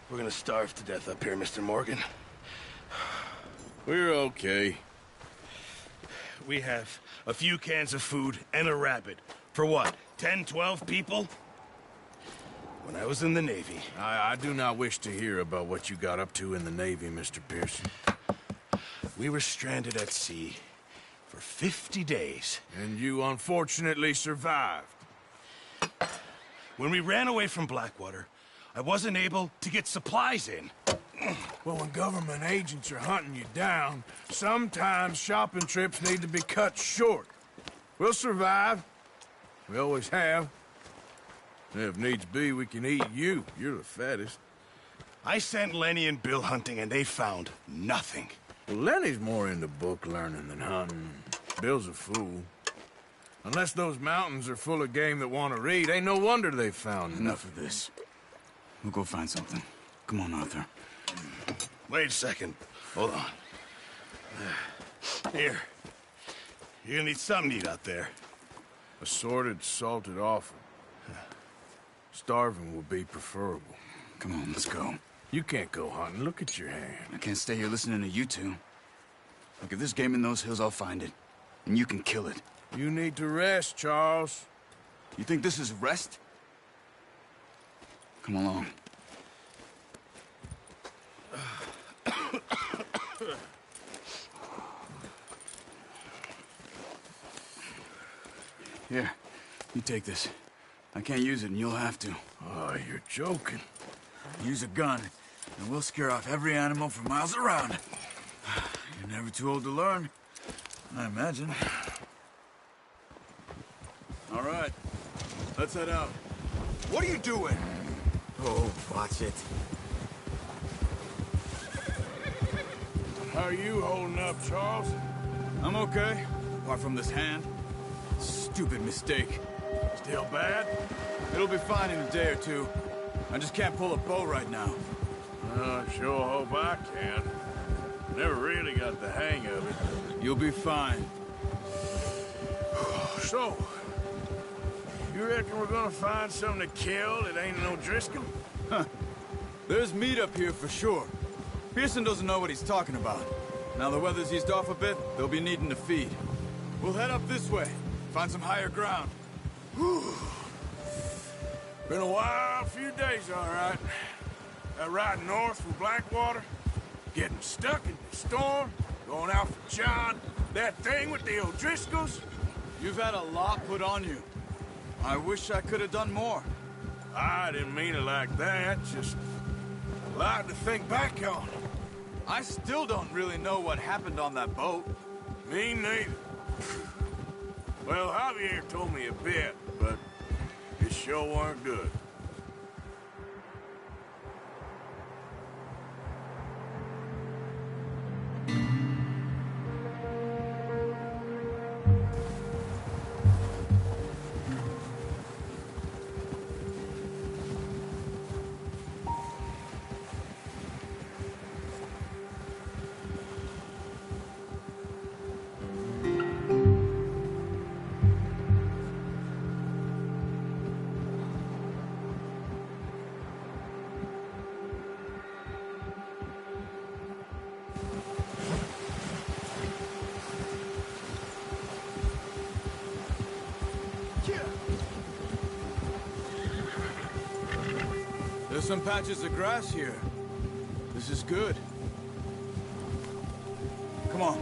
We're gonna starve to death up here, Mr. Morgan. We're okay. We have a few cans of food and a rabbit. For what, 10, 12 people? When I was in the Navy... I do not wish to hear about what you got up to in the Navy, Mr. Pearson. We were stranded at sea for 50 days. And you unfortunately survived. When we ran away from Blackwater, I wasn't able to get supplies in. Well, when government agents are hunting you down, sometimes shopping trips need to be cut short. We'll survive. We always have. If needs be, we can eat you. You're the fattest. I sent Lenny and Bill hunting, and they found nothing. Well, Lenny's more into book learning than hunting. Bill's a fool. Unless those mountains are full of game that want to read, ain't no wonder they found Enough of this. We'll go find something. Come on, Arthur. Wait a second. Hold on. Here. You're gonna need something to eat out there. Assorted, salted offal. Starving would be preferable. Come on, let's go. You can't go hunting. Look at your hand. I can't stay here listening to you two. Look, if there's game in those hills, I'll find it. And you can kill it. You need to rest, Charles. You think this is rest? Come along. Here, you take this. I can't use it, and you'll have to. Oh, you're joking. Use a gun, and we'll scare off every animal for miles around. You're never too old to learn, I imagine. All right, let's head out. What are you doing? Oh, watch it. How are you holding up, Charles? I'm okay, apart from this hand. Stupid mistake. Still bad? It'll be fine in a day or two. I just can't pull a bow right now. I sure hope I can. Never really got the hang of it. You'll be fine. So, you reckon we're gonna find something to kill that ain't no Driscoll? Huh. There's meat up here for sure. Pearson doesn't know what he's talking about. Now the weather's eased off a bit, they'll be needing to feed. We'll head up this way, find some higher ground. Whew. Been a wild few days, all right. That ride north from Blackwater, getting stuck in the storm, going out for John, that thing with the O'Driscolls. You've had a lot put on you. I wish I could have done more. I didn't mean it like that, just a lot to think back on. I still don't really know what happened on that boat. Me neither. Well, Javier told me a bit, but it sure weren't good. There's some patches of grass here. This is good. Come on,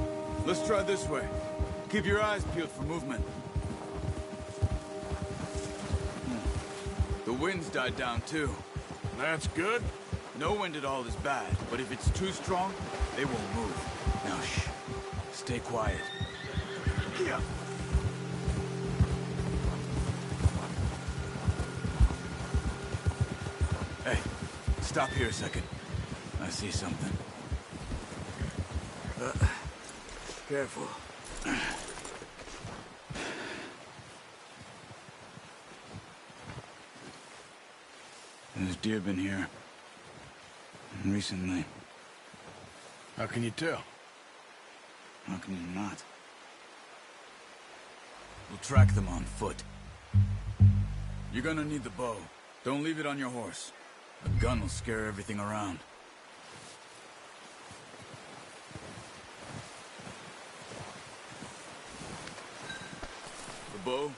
let's try this way. Keep your eyes peeled for movement. The wind's died down too. That's good. No wind at all is bad, but if it's too strong, they won't move. Now shh, stay quiet. Yeah. Hey, stop here a second. I see something. Careful. There's deer been here. Recently. How can you tell? How can you not? We'll track them on foot. You're gonna need the bow. Don't leave it on your horse. A gun will scare everything around. The bow?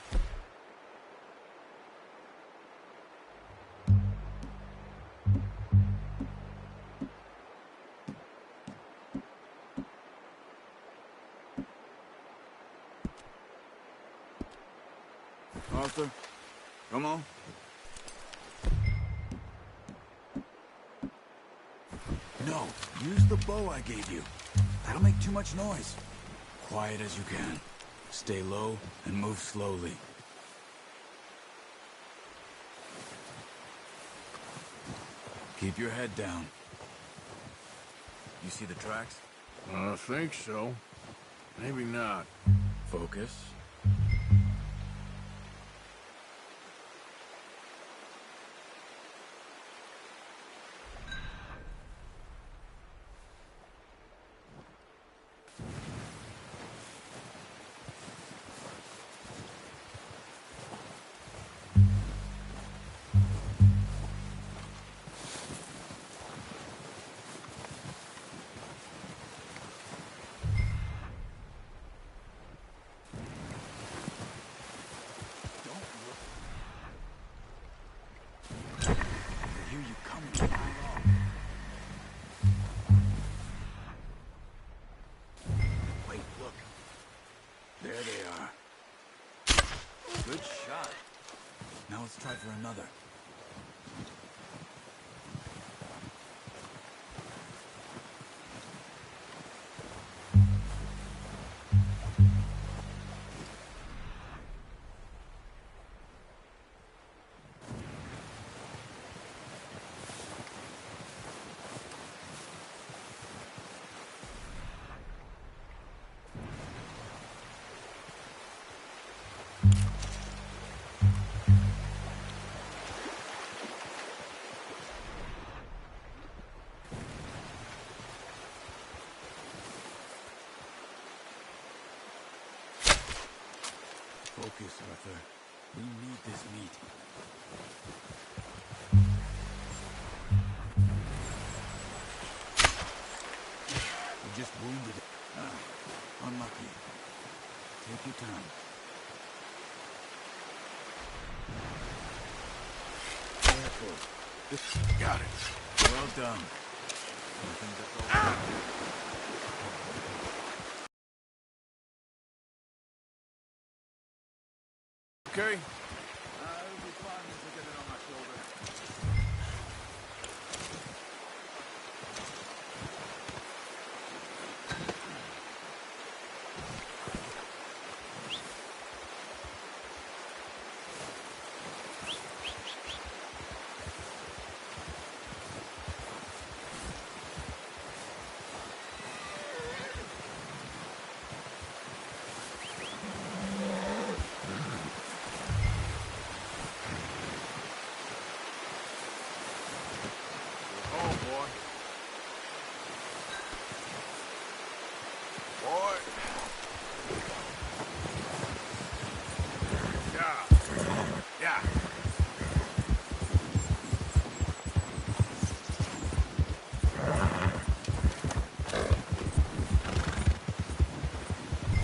Arthur, come on. No, use the bow I gave you. That'll make too much noise. Quiet as you can. Stay low and move slowly. Keep your head down. You see the tracks? I think so. Maybe not. Focus. Good shot. Now let's try for another. Focus, Arthur. We need this meat. We just wounded it. Unlucky. Take your time. Careful. Got it. Well done. I think that's all. Okay? It'll be fine once I get it on my shoulder.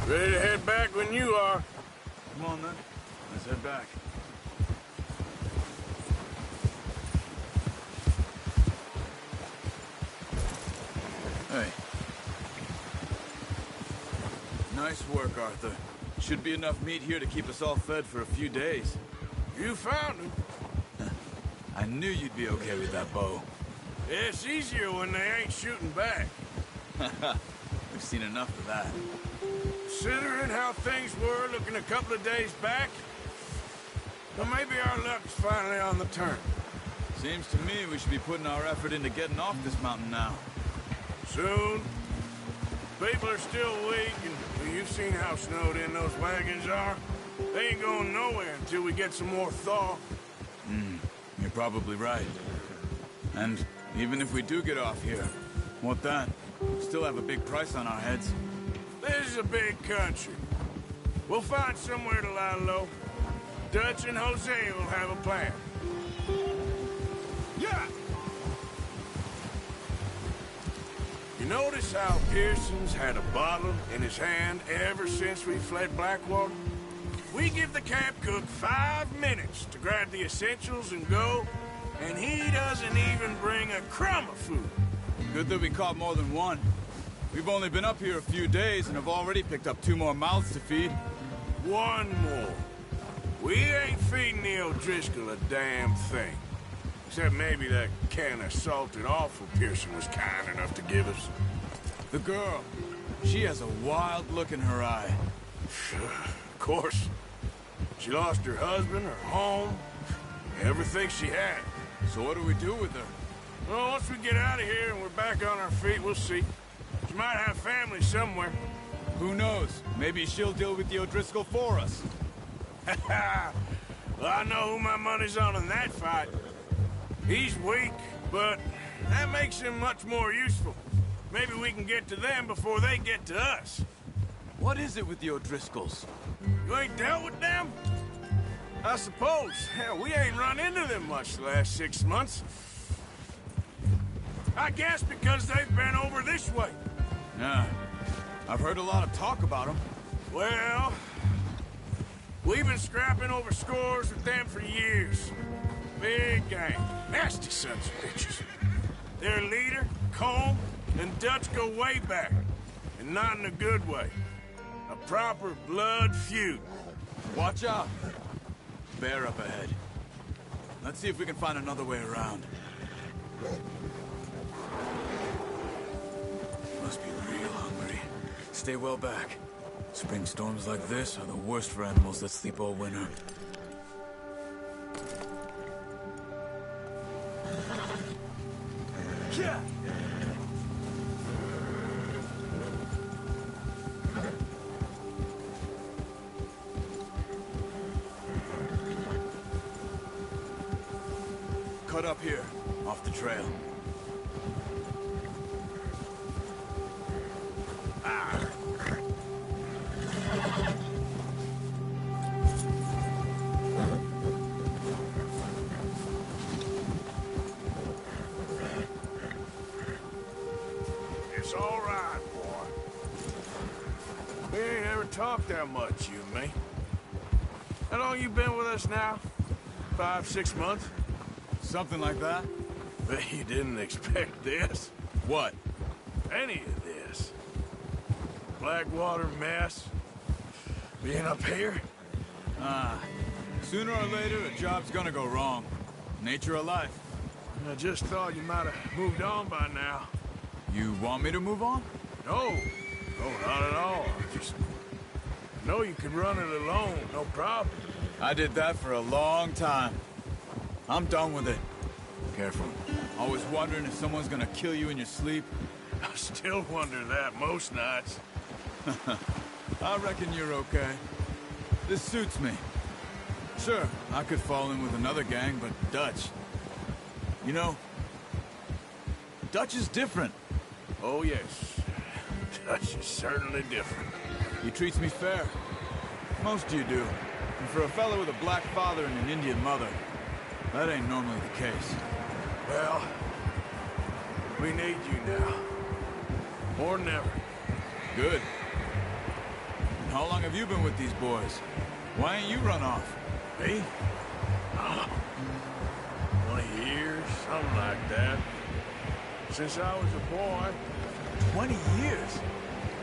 Ready to head back when you are. Come on, then. Let's head back. Hey. Nice work, Arthur. Should be enough meat here to keep us all fed for a few days. You found him. I knew you'd be okay with that bow. It's easier when they ain't shooting back. We've seen enough of that. Considering how things were looking a couple of days back, well, maybe our luck's finally on the turn. Seems to me we should be putting our effort into getting off this mountain now. Soon. People are still weak, and well, you've seen how snowed in those wagons are. They ain't going nowhere until we get some more thaw. You're probably right. And even if we do get off here, what then? We still have a big price on our heads. This is a big country. We'll find somewhere to lie low. Dutch and Hosea will have a plan. Yeah! notice how Pearson's had a bottle in his hand ever since we fled Blackwater? We give the camp cook 5 minutes to grab the essentials and go, and he doesn't even bring a crumb of food. Good that we caught more than one. We've only been up here a few days and have already picked up 2 more mouths to feed. One more. We ain't feeding the O'Driscoll a damn thing. Except maybe that can of salted offal Pearson was kind enough to give us. The girl, she has a wild look in her eye. Of course. She lost her husband, her home, everything she had. So what do we do with her? Well, once we get out of here and we're back on our feet, we'll see. She might have family somewhere. Who knows? Maybe she'll deal with the O'Driscoll for us. Well, I know who my money's on in that fight. He's weak, but that makes him much more useful. Maybe we can get to them before they get to us. What is it with the O'Driscolls? You ain't dealt with them? I suppose. Hell, we ain't run into them much the last 6 months. I guess because they've been over this way. Yeah. I've heard a lot of talk about them. Well, we've been scrapping over scores with them for years. Big gang. Nasty sons of bitches. Their leader, Colm, and Dutch go way back. And not in a good way. A proper blood feud. Watch out. Bear up ahead. Let's see if we can find another way around. Must be real hungry. Stay well back. Spring storms like this are the worst for animals that sleep all winter. Yeah. Cut up here, off the trail. It's all right, boy. We ain't ever talked that much, you and me. How long you been with us now? 5, 6 months? Something like that? Bet you didn't expect this. What? Any of this. Blackwater mess. Being up here? Sooner or later, a job's gonna go wrong. Nature of life. I just thought you might have moved on by now. You want me to move on? No. No, not at all. Just know you could run it alone, no problem. I did that for a long time. I'm done with it. Careful. Always wondering if someone's gonna kill you in your sleep. I still wonder that most nights. I reckon you're okay. This suits me. Sure, I could fall in with another gang, but Dutch... You know, Dutch is different. Oh, yes. Dutch is certainly different. He treats me fair. Most of you do. And for a fellow with a black father and an Indian mother, that ain't normally the case. Well, we need you now. More than ever. Good. And how long have you been with these boys? Why ain't you run off? Me? Oh, 20 years, something like that. Since I was a boy. 20 years?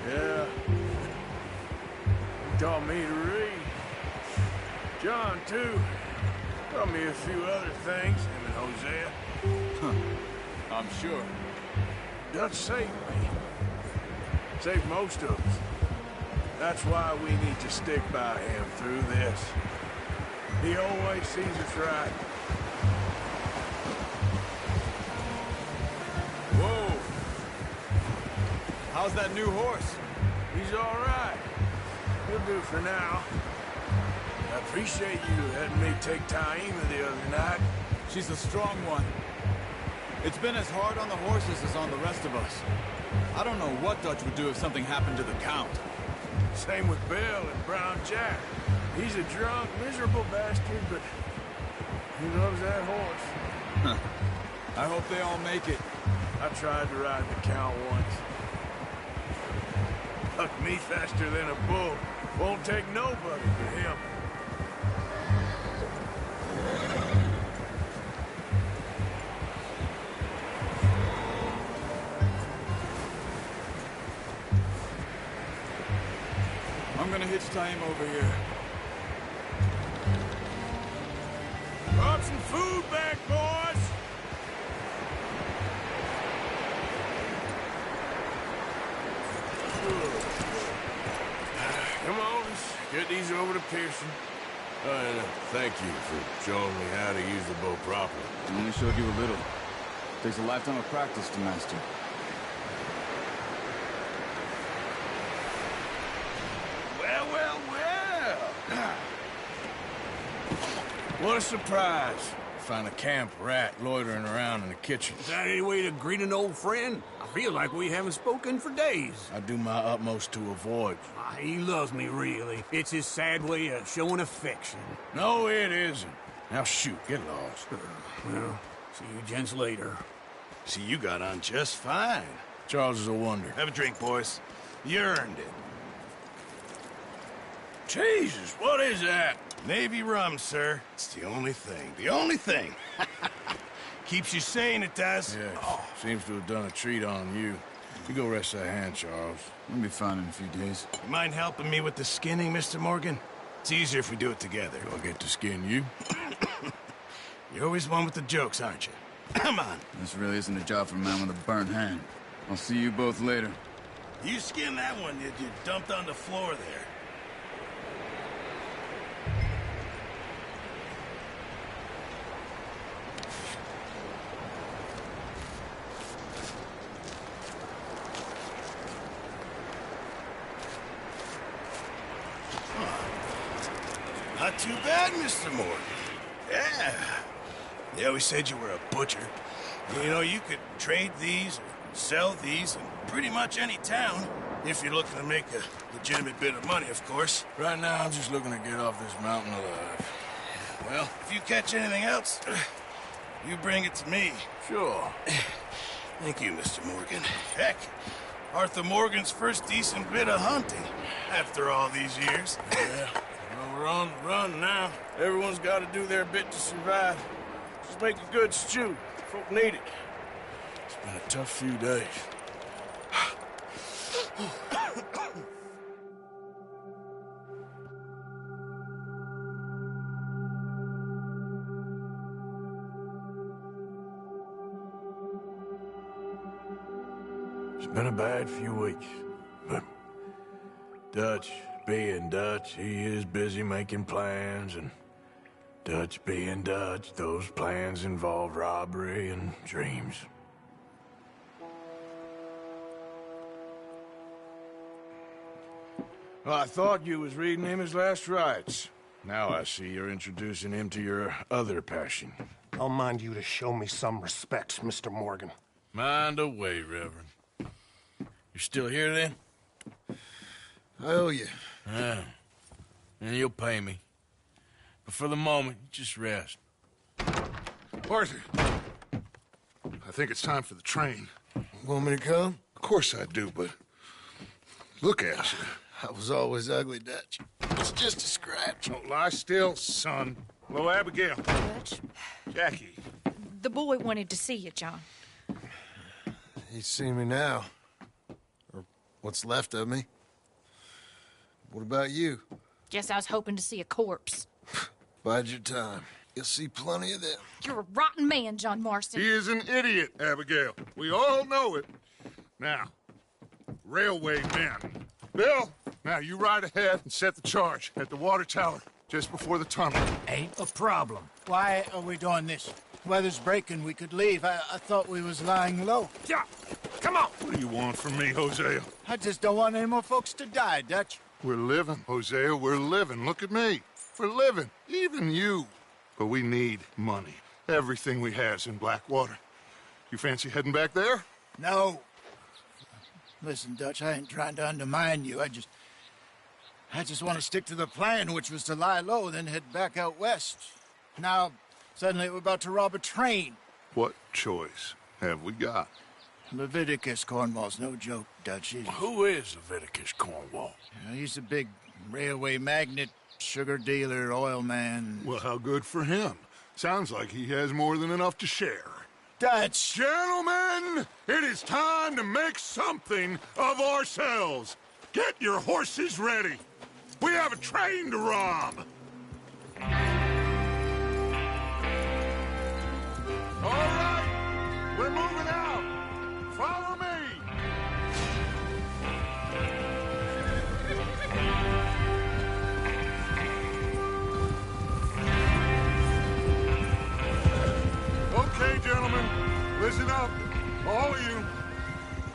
Yeah. He taught me to read. John, too. Taught me a few other things, him and Hosea. I'm sure. Dutch saved me. Saved most of us. That's why we need to stick by him through this. He always sees us right. Whoa! How's that new horse? He's all right. He'll do for now. I appreciate you letting me take Taima the other night. She's a strong one. It's been as hard on the horses as on the rest of us. I don't know what Dutch would do if something happened to the Count. Same with Bill and Brown Jack. He's a drunk, miserable bastard, but he loves that horse. I hope they all make it. I tried to ride the cow once. Bucked me faster than a bull. Won't take nobody but him. I'm gonna hitch tie him over here. Brought some food back, boys! Come on, let's get these over to Pearson. And thank you for showing me how to use the bow properly. I only showed you a little. Takes a lifetime of practice to master. Well, well, well! What a surprise. Find a camp rat loitering around in the kitchen. Is that any way to greet an old friend? I feel like we haven't spoken for days. I do my utmost to avoid you. He loves me, really. It's his sad way of showing affection. No, it isn't. Now shoot, get lost. Well, see you gents later. See, you got on just fine. Charles is a wonder. Have a drink, boys. You earned it. Jesus, what is that? Navy rum, sir. It's the only thing. The only thing. Keeps you sane, it does. Yeah, seems to have done a treat on you. You go rest that hand, Charles. We'll be fine in a few days. You mind helping me with the skinning, Mr. Morgan? It's easier if we do it together. Do I get to skin you? You're always one with the jokes, aren't you? Come on. This really isn't a job for a man with a burnt hand. I'll see you both later. You skinned that one you dumped on the floor there. Not too bad, Mr. Morgan. Yeah. They always said you were a butcher. You know, you could trade these or sell these in pretty much any town. If you're looking to make a legitimate bit of money, of course. Right now, I'm just looking to get off this mountain alive. Well, if you catch anything else, you bring it to me. Sure. Thank you, Mr. Morgan. Heck, Arthur Morgan's first decent bit of hunting after all these years. Yeah. Well, we're on the run now. Everyone's got to do their bit to survive. Just make a good stew. Folk need it. It's been a tough few days. It's been a bad few weeks, but Dutch being Dutch, he is busy making plans, and Dutch being Dutch, those plans involve robbery and dreams. Well, I thought you was reading him his last rites. Now I see you're introducing him to your other passion. I'll mind you to show me some respect, Mr. Morgan. Mind away, Reverend. You're still here, then? I owe you. Yeah. And you'll pay me. But for the moment, just rest. Arthur, I think it's time for the train. Want me to come? Of course I do, but look at you. I was always ugly, Dutch. It's just a scratch. Don't lie still, son. Hello, Abigail. Dutch, Jackie. the boy wanted to see you, John. He's seen me now. Or what's left of me. What about you? Guess I was hoping to see a corpse. Bide your time. You'll see plenty of them. You're a rotten man, John Marston. He is an idiot, Abigail. We all know it. Now, railway men. Bill, now you ride ahead and set the charge at the water tower just before the tunnel. Ain't a problem. Why are we doing this? Weather's breaking. We could leave. I thought we was lying low. Yeah, come on. What do you want from me, Hosea? I just don't want any more folks to die, Dutch. We're living, Hosea. We're living. Look at me. We're living. Even you. But we need money. Everything we have's in Blackwater. You fancy heading back there? No. Listen, Dutch, I ain't trying to undermine you. I just want to stick to the plan, which was to lie low, then head back out west. Now, suddenly we're about to rob a train. What choice have we got? Leviticus Cornwall's no joke, Dutch. Who is Leviticus Cornwall? He's a big railway magnate, sugar dealer, oil man. Well, how good for him. Sounds like he has more than enough to share. Dutch! Gentlemen, it is time to make something of ourselves. Get your horses ready. We have a train to rob. All right, we're moving out. Follow me. Okay, gentlemen, listen up, all of you.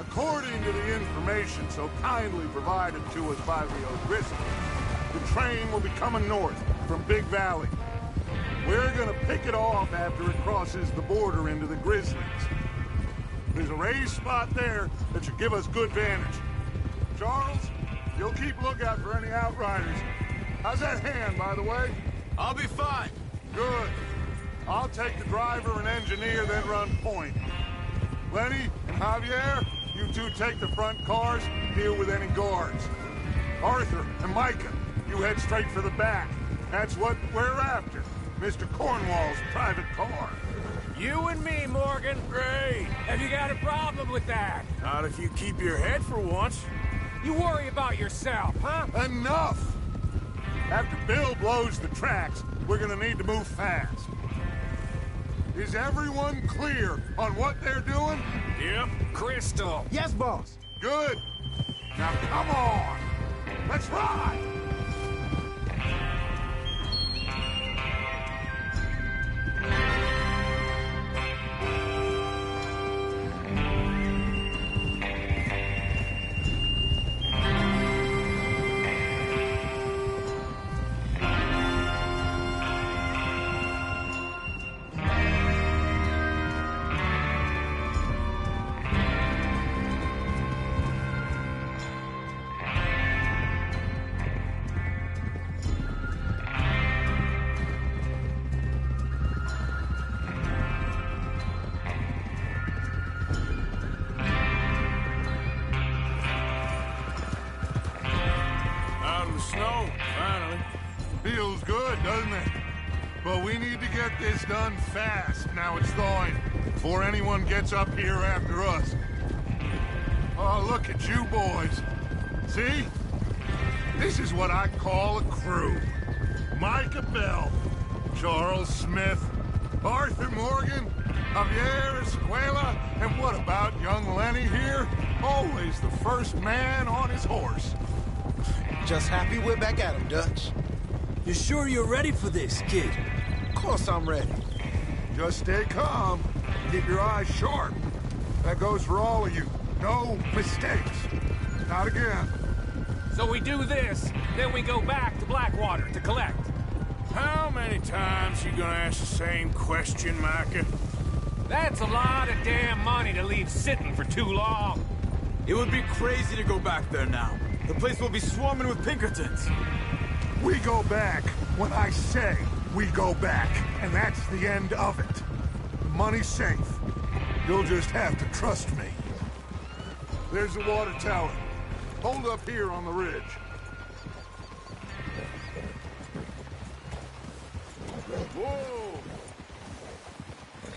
According to the information so kindly provided to us by the O'Driscolls, the train will be coming north from Big Valley. We're gonna pick it off after it crosses the border into the Grizzlies. There's a raised spot there that should give us good vantage. Charles, you'll keep lookout for any outriders. How's that hand, by the way? I'll be fine. Good. I'll take the driver and engineer, then run point. Lenny and Javier, you two take the front cars, deal with any guards. Arthur and Micah, you head straight for the back. That's what we're after. Mr. Cornwall's private car. You and me, Morgan. Great. Have you got a problem with that? Not if you keep your head for once. You worry about yourself, huh? Enough! After Bill blows the tracks, we're gonna need to move fast. Is everyone clear on what they're doing? Yep. Crystal. Yes, boss. Good. Now come on! Let's ride! Snow, finally. Feels good, doesn't it? But we need to get this done fast. Now it's thawing, before anyone gets up here after us. Oh, look at you boys. See? This is what I call a crew. Micah Bell, Charles Smith, Arthur Morgan, Javier Escuela, and what about young Lenny here? Always the first man on his horse. Just happy we're back at him, Dutch. You sure you're ready for this, kid? Of course I'm ready. Just stay calm. Keep your eyes sharp. That goes for all of you. No mistakes. Not again. So we do this, then we go back to Blackwater to collect. How many times you gonna ask the same question, Micah? That's a lot of damn money to leave sitting for too long. It would be crazy to go back there now. The place will be swarming with Pinkertons. We go back when I say we go back, and that's the end of it. The money's safe. You'll just have to trust me. There's the water tower. Hold up here on the ridge. Whoa!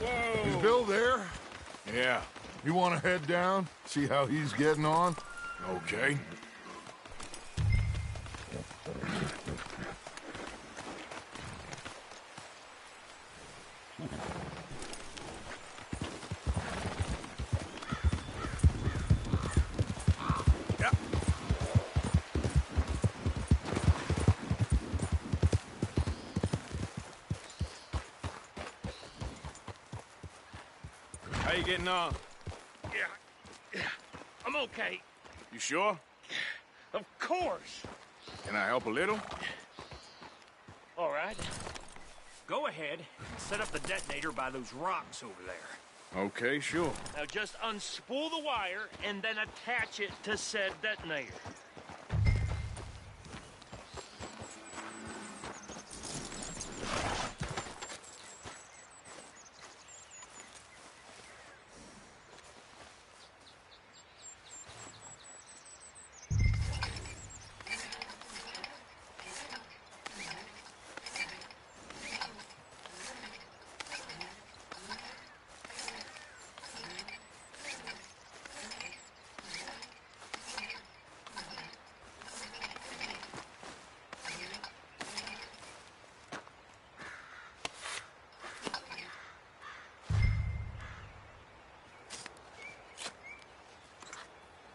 Whoa! Is Bill there? Yeah. You want to head down, see how he's getting on? Okay. Yep. How you getting on? Yeah, I'm okay. You sure? Of course. Can I help a little? All right. Go ahead and set up the detonator by those rocks over there. Okay, sure. Now just unspool the wire and then attach it to said detonator.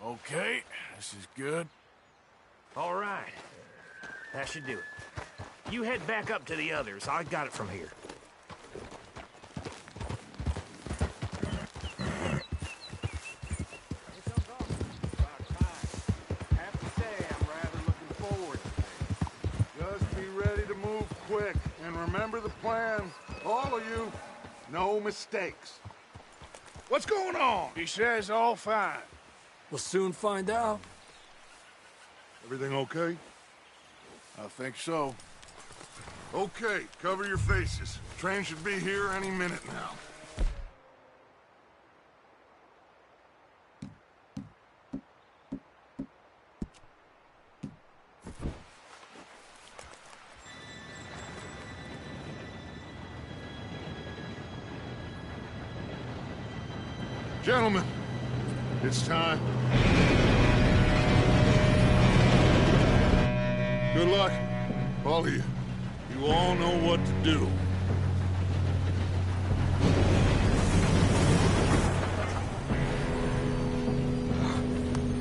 Okay, this is good. All right. That should do it. You head back up to the others. I got it from here. Just be ready to move quick. And remember the plan. All of you. No mistakes. What's going on? He says all fine. We'll soon find out. Everything okay? I think so. Okay, cover your faces. Train should be here any minute now. Gentlemen, it's time. Good luck, all of you. You all know what to do.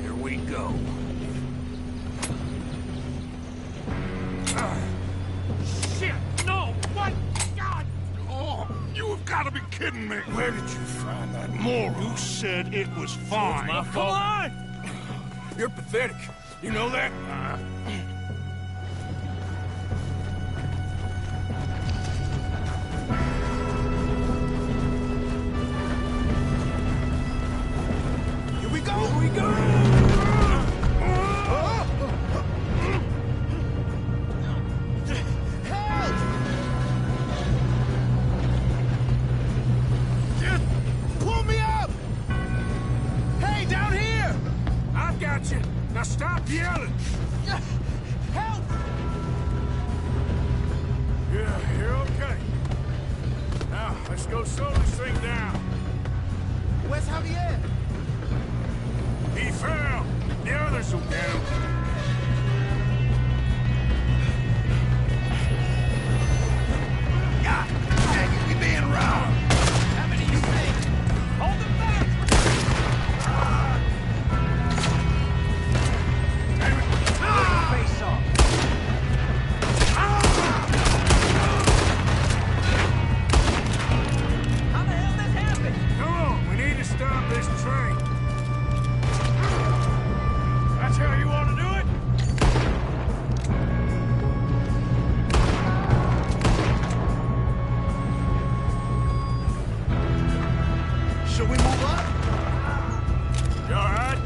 Here we go. Shit! No! What? God! Oh, you have got to be kidding me. Where did you find that moron? You said it was fine. My fault. Come on! You're pathetic. You know that? Here we go! Here we go! Pull me up! Hey, down here! I've got you. Now stop yelling. Help! Yeah, you're okay. Now, let's go slow this thing down. Where's Javier? He fell. The others will get him. God dang it, we being robbed. How many you think? Hold them back! Face off. How the hell this happened? Come on, we need to stop this train. That's how you want to do it? Should we move up? You all right?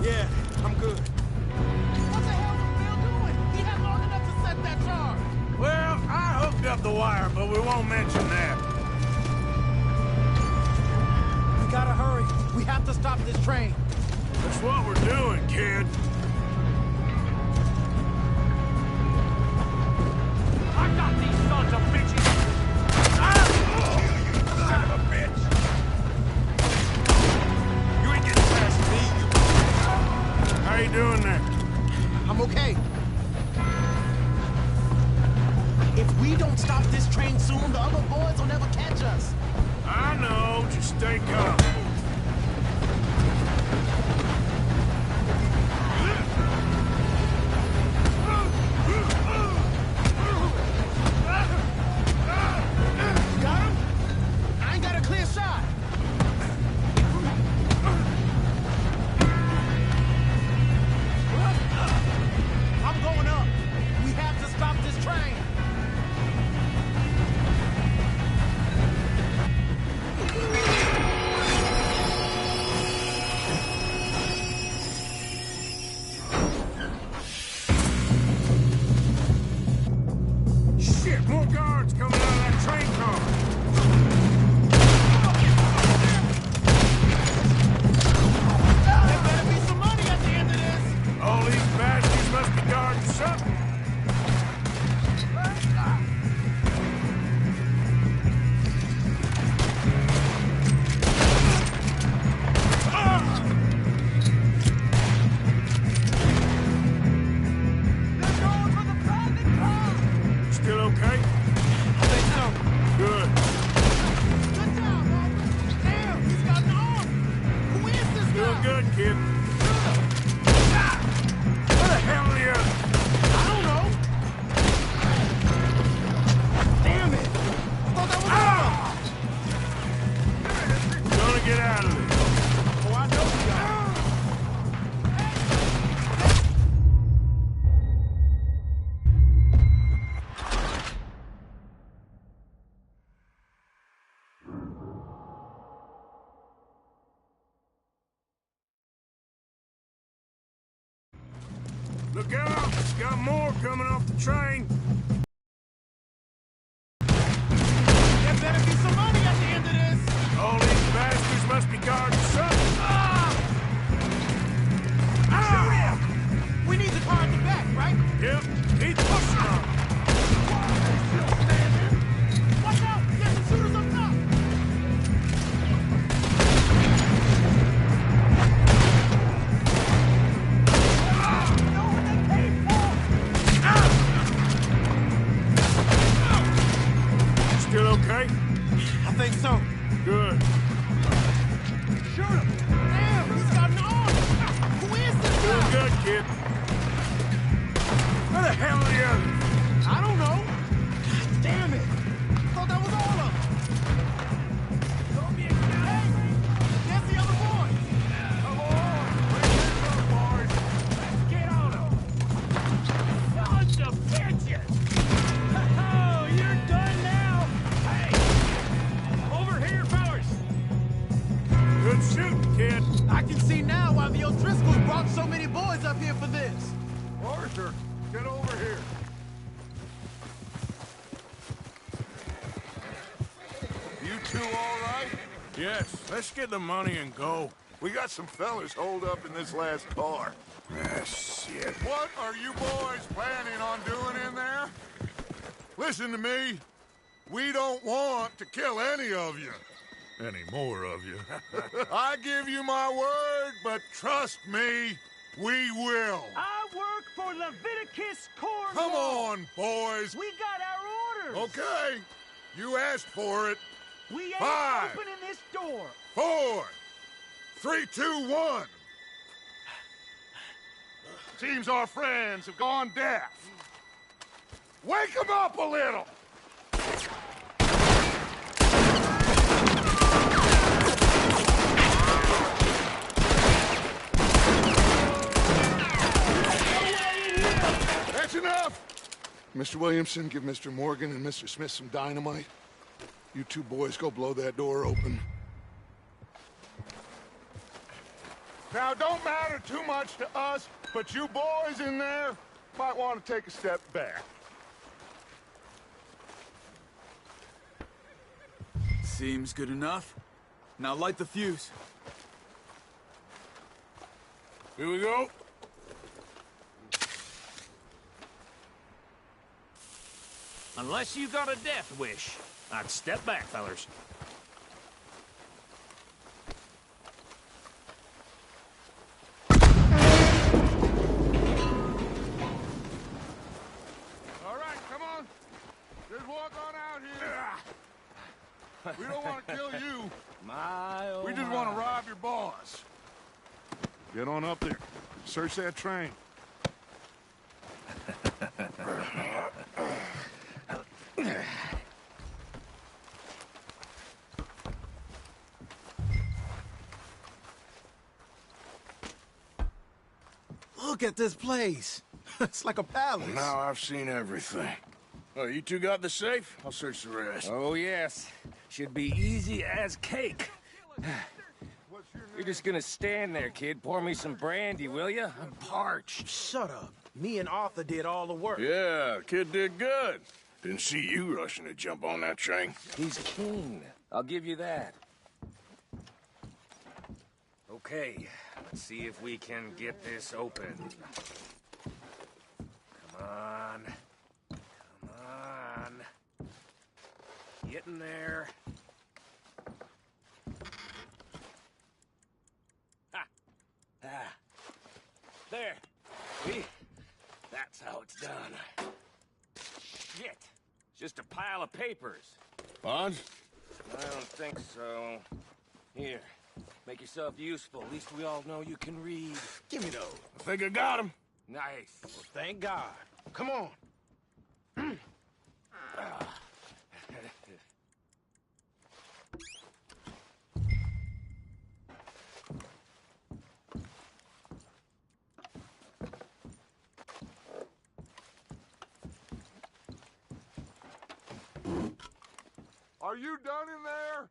Yeah, I'm good. What the hell was Bill doing? He had long enough to set that charge. Well, I hooked up the wire, but we won't mention that. We gotta hurry. We have to stop this train. That's what we're doing, kid. I got these sons of bitches! Son of a bitch! You ain't getting past me, you... How you doing there? I'm okay. If we don't stop this train soon, the other boys will never catch us. I know, just stay calm. Got more coming off the train. There better be some money at the end of this. All these bastards must be guarding something. Shoot him! We need the car at the back, right? Yep, keep pushing on. Watch out! There's some shooters up top! Still okay? I think so. Good. Shoot him! Damn, he's got an arm! Who is this Doing guy? good, kid. Where the hell are the others? I don't know. God damn it! I thought that was all of them. Don't be excited. Hey, there's the other boy. Come on! Bring it up, boys! Let's get on them! Sons of bitches! Oh, you're done now! Hey! Over here, fellas! Good shooting, kid. I can see now why the O'Driscolls brought so many boys up here for this. Arthur, get over here. You two all right? Yes, let's get the money and go. We got some fellas holed up in this last car. Ah, shit. What are you boys planning on doing in there? Listen to me. We don't want to kill any of you. Any more of you. I give you my word, but trust me, we will. I work for Leviticus Cornwall! Come on, boys. We got our orders! Okay, you asked for it. We ain't 5, opening this door! 4, 3, 2, 1. Seems our friends have gone deaf. Wake them up a little! That's enough! Mr. Williamson, give Mr. Morgan and Mr. Smith some dynamite. You two boys go blow that door open. Now, it don't matter too much to us, but you boys in there might want to take a step back. Seems good enough. Now light the fuse. Here we go. Unless you got a death wish, I'd step back, fellers. All right, come on. Just walk on out here. We don't want to kill you. We just want to rob your boss. Get on up there. Search that train. Look at this place. It's like a palace. Now I've seen everything. Oh, you two got the safe? I'll search the rest. Oh, yes. Should be easy as cake. You're just gonna stand there, kid. Pour me some brandy, will you? I'm parched. Shut up. Me and Arthur did all the work. Yeah, kid did good. Didn't see you rushing to jump on that train. He's keen. I'll give you that. Okay, let's see if we can get this open. Come on. Come on. Get in there. Ha! Ah. There. See? That's how it's done. Shit. It's just a pile of papers. Bonds? I don't think so. Here. Make yourself useful. At least we all know you can read. Give me those. I think I got him. Nice. Well, thank God. Come on. Are you done in there?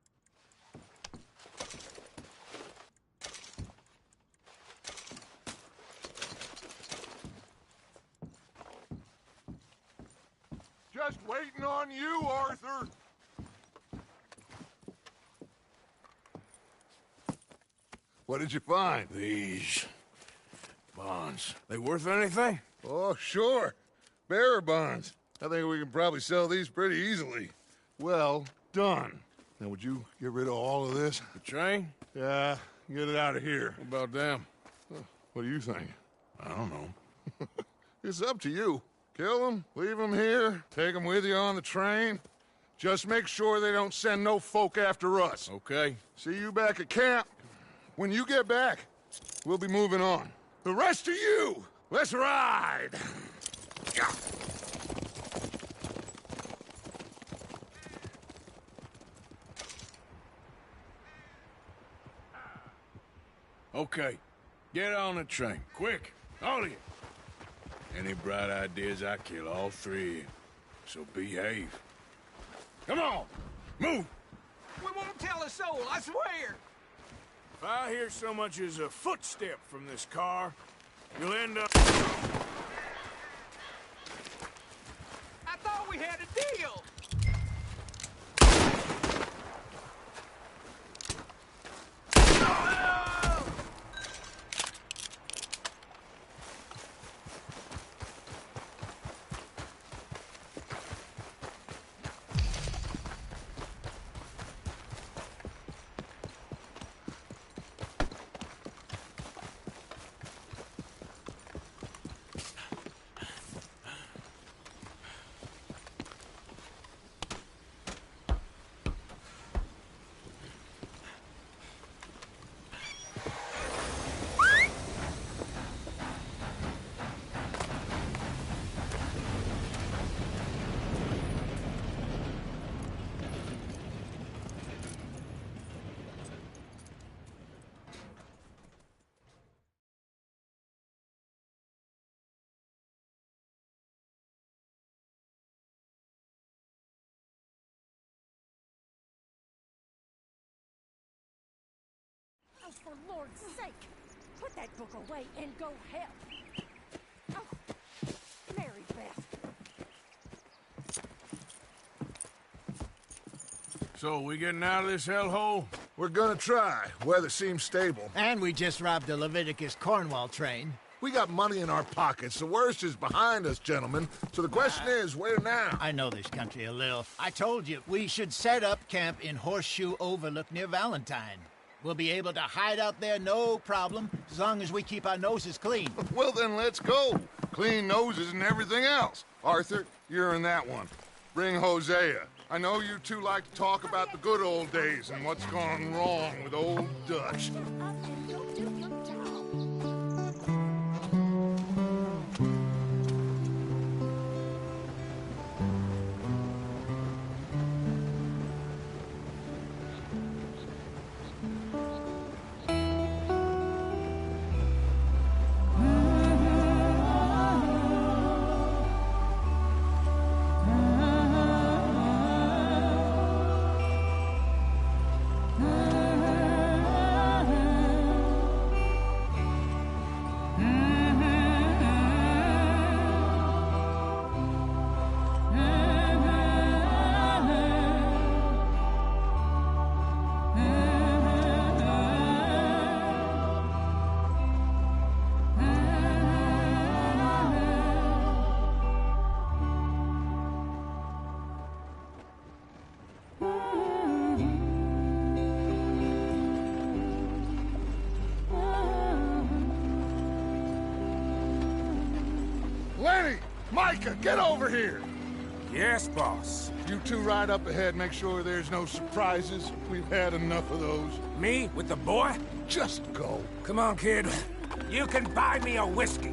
just waiting on you, Arthur. What did you find? These bonds. They worth anything? Oh, sure. Bearer bonds. I think we can probably sell these pretty easily. Well done. Now, would you get rid of all of this? The train? Yeah, get it out of here. What about them? What do you think? I don't know. It's up to you. Kill them, leave them here, take them with you on the train. Just make sure they don't send no folk after us. Okay. See you back at camp. When you get back, we'll be moving on. The rest of you, let's ride! Yeah. Okay. Get on the train. Quick. All of you. Any bright ideas, I kill all three of you. So behave. Come on! Move! We won't tell a soul, I swear! If I hear so much as a footstep from this car, you'll end up... I thought we had a deal! Oh, for Lord's sake, put that book away and go help. Oh, Mary Beth. So, we getting out of this hellhole? We're gonna try. Weather seems stable. And we just robbed the Leviticus Cornwall train. We got money in our pockets. The worst is behind us, gentlemen. So the question is, where now? I know this country a little. I told you, we should set up camp in Horseshoe Overlook near Valentine. We'll be able to hide out there no problem, as long as we keep our noses clean. Well, then let's go. Clean noses and everything else. Arthur, you're in that one. Bring Hosea. I know you two like to talk about the good old days and what's gone wrong with old Dutch. Lenny! Micah, get over here! Yes, boss. You two ride up ahead, make sure there's no surprises. We've had enough of those. Me with the boy? Just go. Come on, kid. You can buy me a whiskey.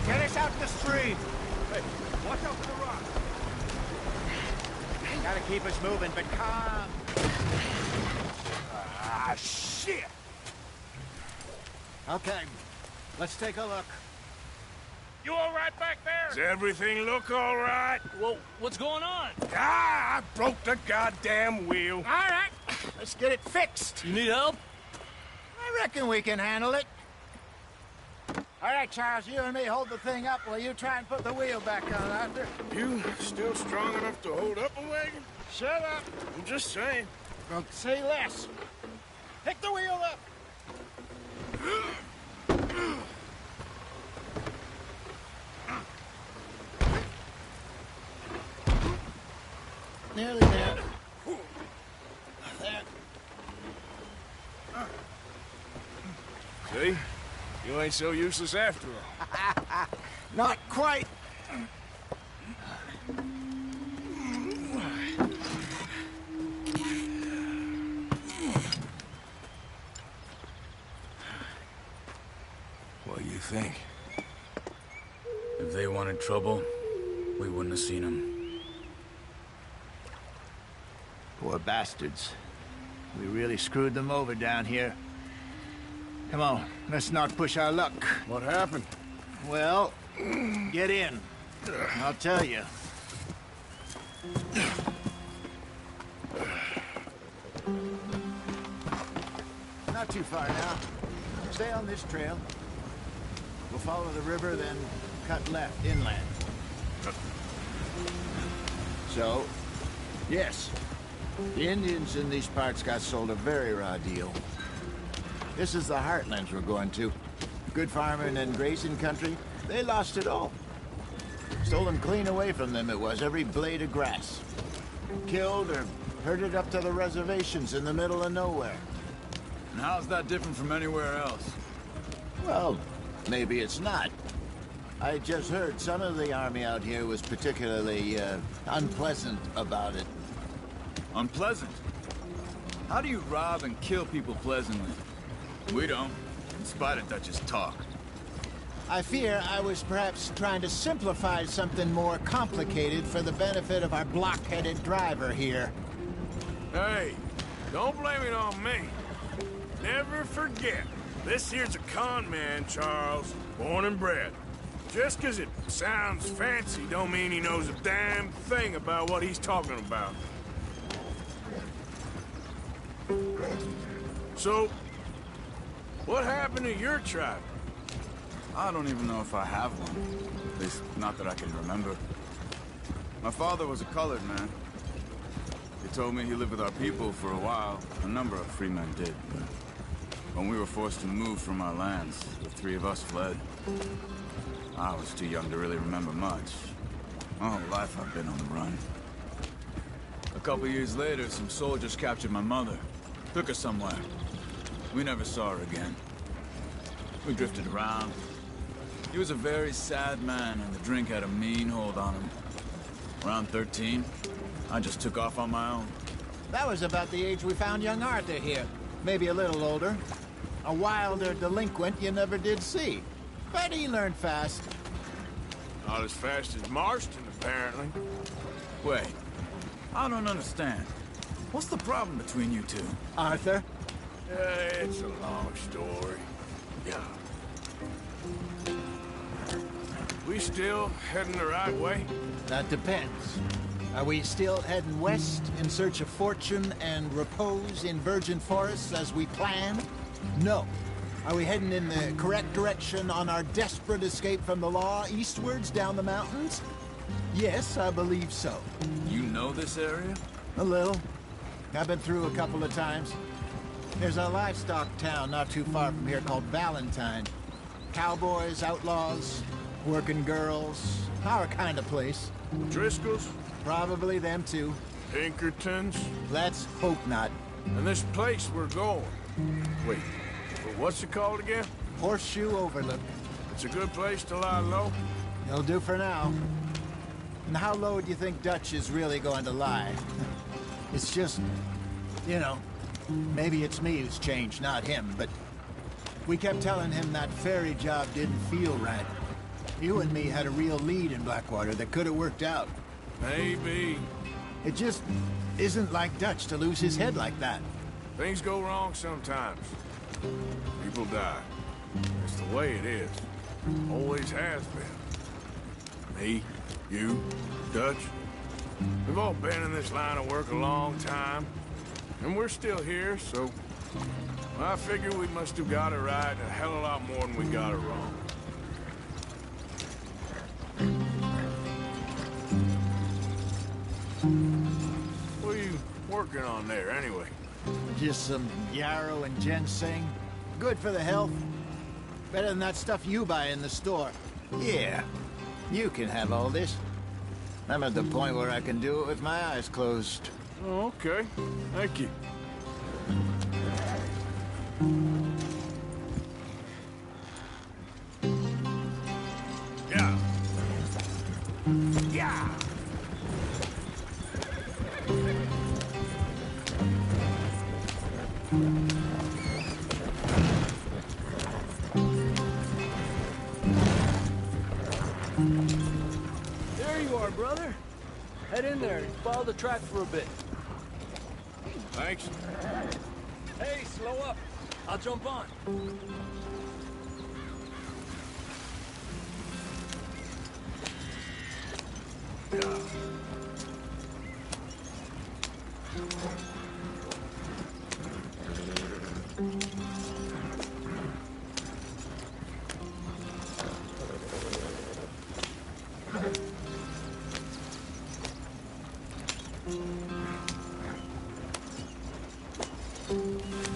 Get us out the stream! Hey, watch out for the rock. Gotta keep us moving, but calm. Ah, shit! Okay, let's take a look. You all right back there? Does everything look all right? Well, what's going on? Ah, I broke the goddamn wheel. All right, let's get it fixed. You need help? I reckon we can handle it. All right, Charles, you and me hold the thing up while you try and put the wheel back on, Arthur. You still strong enough to hold up a wagon? Shut up. I'm just saying. Don't say less. Pick the wheel up. Nearly there. There. See? You ain't so useless after all. Not quite. What do you think? If they wanted trouble, we wouldn't have seen them. Poor bastards. We really screwed them over down here. Come on, let's not push our luck. What happened? Well, get in. I'll tell you. Not too far now. Stay on this trail. We'll follow the river, then cut left inland. So, yes, the Indians in these parts got sold a very raw deal. This is the heartlands we're going to. Good farming and grazing country, they lost it all. Stolen clean away from them it was, every blade of grass. Killed or herded up to the reservations in the middle of nowhere. And how's that different from anywhere else? Well, maybe it's not. I just heard some of the army out here was particularly, unpleasant about it. Unpleasant? How do you rob and kill people pleasantly? We don't, in spite of Dutch's talk. I fear I was perhaps trying to simplify something more complicated for the benefit of our block-headed driver here. Hey, don't blame it on me. Never forget, this here's a con man, Charles, born and bred. Just 'cause it sounds fancy don't mean he knows a damn thing about what he's talking about. So, what happened to your tribe? I don't even know if I have one. At least, not that I can remember. My father was a colored man. He told me he lived with our people for a while. A number of free men did. But when we were forced to move from our lands, the three of us fled. I was too young to really remember much. My whole life I've been on the run. A couple years later, some soldiers captured my mother. Took her somewhere. We never saw her again. We drifted around. He was a very sad man, and the drink had a mean hold on him. Around 13, I just took off on my own. That was about the age we found young Arthur here. Maybe a little older. A wilder delinquent you never did see. But he learned fast. Not as fast as Marston, apparently. Wait, I don't understand. What's the problem between you two? Arthur? It's a long story. Yeah. We still heading the right way? That depends. Are we still heading west in search of fortune and repose in virgin forests as we planned? No. Are we heading in the correct direction on our desperate escape from the law eastwards down the mountains? Yes, I believe so. You know this area? A little. I've been through a couple of times. There's a livestock town not too far from here called Valentine. Cowboys, outlaws, working girls, our kind of place. Driscoll's? Probably them too. Pinkertons? Let's hope not. And this place we're going. Wait, what's it called again? Horseshoe Overlook. It's a good place to lie low? It'll do for now. And how low do you think Dutch is really going to lie? It's just, you know, maybe it's me who's changed, not him, but we kept telling him that ferry job didn't feel right. You and me had a real lead in Blackwater that could have worked out. Maybe. It just isn't like Dutch to lose his head like that. Things go wrong sometimes. People die. It's the way it is. Always has been. Me, you, Dutch. We've all been in this line of work a long time. And we're still here, so... I figure we must have got it right a hell of a lot more than we got it wrong. What are you working on there, anyway? Just some yarrow and ginseng. Good for the health. Better than that stuff you buy in the store. Yeah, you can have all this. I'm at the point where I can do it with my eyes closed. Oh, okay. Thank you. Yeah. Yeah. There you are, brother. Head in there and follow the track for a bit. Thanks. Hey, slow up. I'll jump on.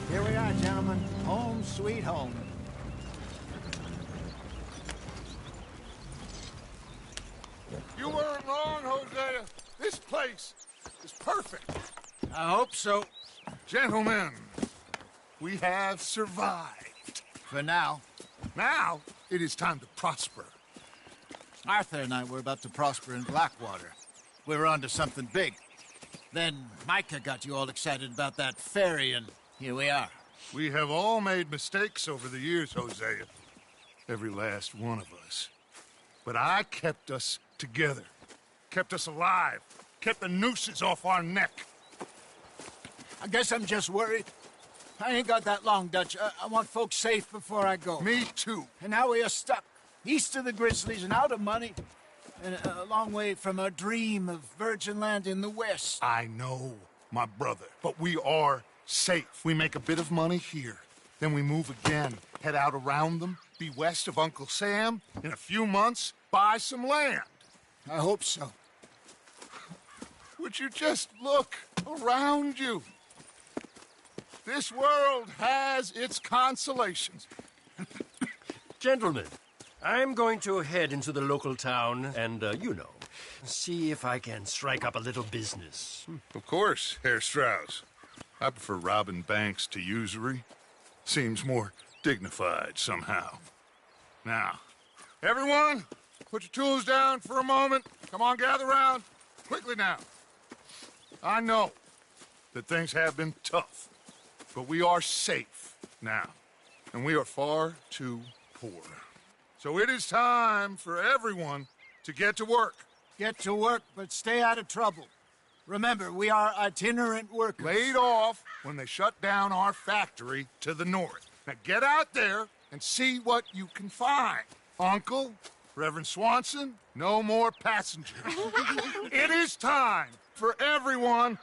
Here we are, gentlemen. Home sweet home. You weren't wrong, Hosea. This place is perfect. I hope so. Gentlemen, we have survived. For now. Now, it is time to prosper. Arthur and I were about to prosper in Blackwater. We were onto something big. Then Micah got you all excited about that ferry, and here we are. We have all made mistakes over the years, Hosea. Every last one of us. But I kept us together. Kept us alive. Kept the nooses off our neck. I guess I'm just worried. I ain't got that long, Dutch. I want folks safe before I go. Me too. And now we are stuck. East of the Grizzlies and out of money. And a long way from our dream of virgin land in the west. I know, my brother. But we are safe. We make a bit of money here. Then we move again. Head out around them. Be west of Uncle Sam. In a few months, buy some land. I hope so. Would you just look around you? This world has its consolations. Gentlemen, I'm going to head into the local town and, see if I can strike up a little business. Of course, Herr Strauss. I prefer robbing banks to usury. Seems more dignified somehow. Now, everyone, put your tools down for a moment. Come on, gather round. Quickly now. I know that things have been tough, but we are safe now, and we are far too poor. So it is time for everyone to get to work. Get to work, but stay out of trouble. Remember, we are itinerant workers. Laid off when they shut down our factory to the north. Now get out there and see what you can find. Uncle, Reverend Swanson, no more passengers. It is time for everyone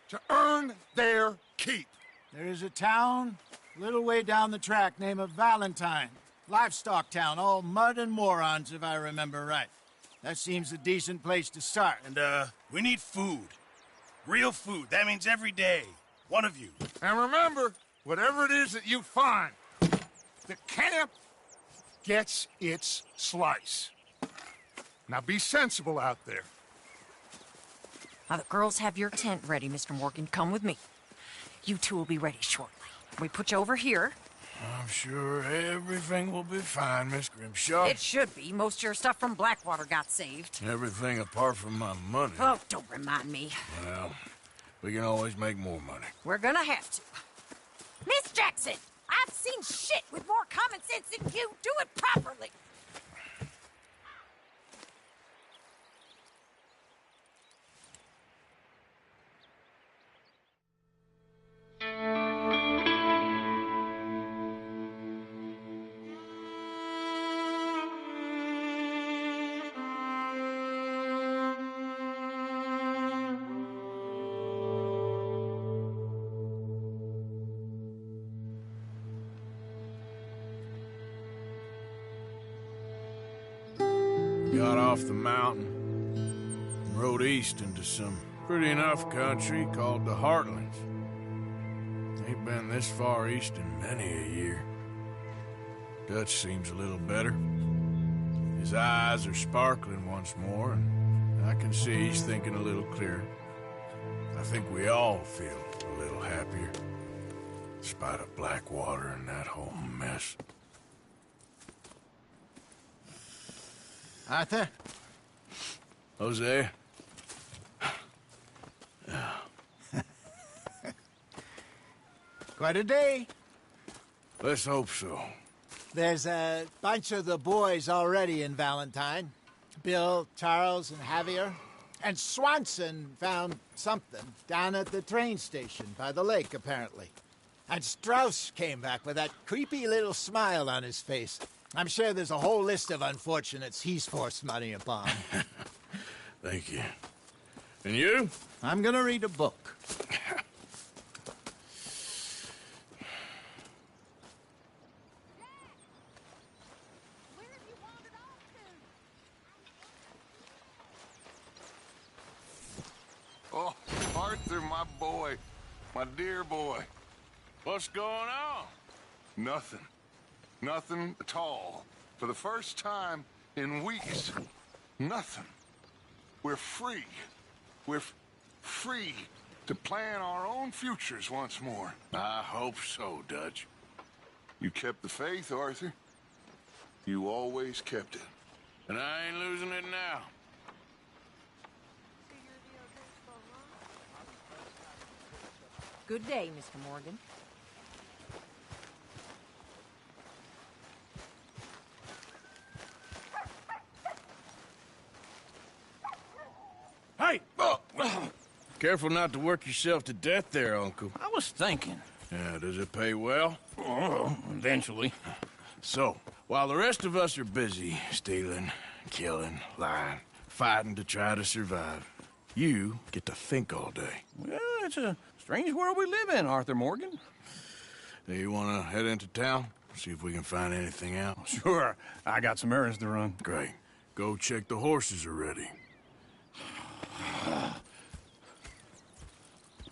to earn their keep. There is a town a little way down the track named Valentine. Livestock town, all mud and morons, if I remember right. That seems a decent place to start. And, we need food. Real food. That means every day. One of you. And remember, whatever it is that you find, the camp gets its slice. Now be sensible out there. Now the girls have your tent ready, Mr. Morgan. Come with me. You two will be ready shortly. We put you over here. I'm sure everything will be fine, Miss Grimshaw. It should be. Most of your stuff from Blackwater got saved. Everything apart from my money. Oh, don't remind me. Well, we can always make more money. We're gonna have to. Miss Jackson, I've seen shit with more common sense than you. Do it properly. got off the mountain and rode east into some pretty enough country called the Heartlands. Ain't been this far east in many a year. Dutch seems a little better. His eyes are sparkling once more, and I can see he's thinking a little clearer. I think we all feel a little happier, despite of Blackwater and that whole mess. Arthur? Hosea? Quite a day. Let's hope so. There's a bunch of the boys already in Valentine. Bill, Charles, and Javier. And Swanson found something down at the train station by the lake, apparently. And Strauss came back with that creepy little smile on his face. I'm sure there's a whole list of unfortunates he's forced money upon. Thank you. And you? I'm gonna read a book. Oh, Arthur, my boy. My dear boy. What's going on? Nothing. Nothing at all. For the first time in weeks, nothing. We're free. We're free to plan our own futures once more. I hope so, Dutch. You kept the faith, Arthur. You always kept it. And I ain't losing it now. Good day, Mr. Morgan. Hey! Careful not to work yourself to death there, Uncle. I was thinking. Yeah, does it pay well? Oh, eventually. So, while the rest of us are busy stealing, killing, lying, fighting to try to survive, you get to think all day. Well, it's a strange world we live in, Arthur Morgan. Do you want to head into town? See if we can find anything out? Sure. I got some errands to run. Great. Go check the horses are ready.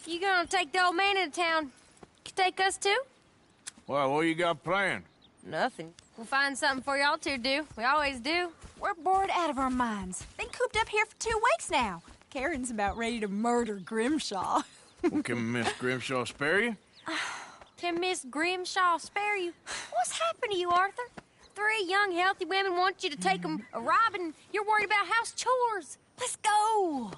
You gonna take the old man into town? Can take us too? Well, what you got planned? Nothing. We'll find something for y'all to do. We always do. We're bored out of our minds. Been cooped up here for 2 weeks now. Karen's about ready to murder Grimshaw. Well, can Miss Grimshaw spare you? Can Miss Grimshaw spare you? What's happened to you, Arthur? 3 young, healthy women want you to take them a robbing. You're worried about house chores. Let's go.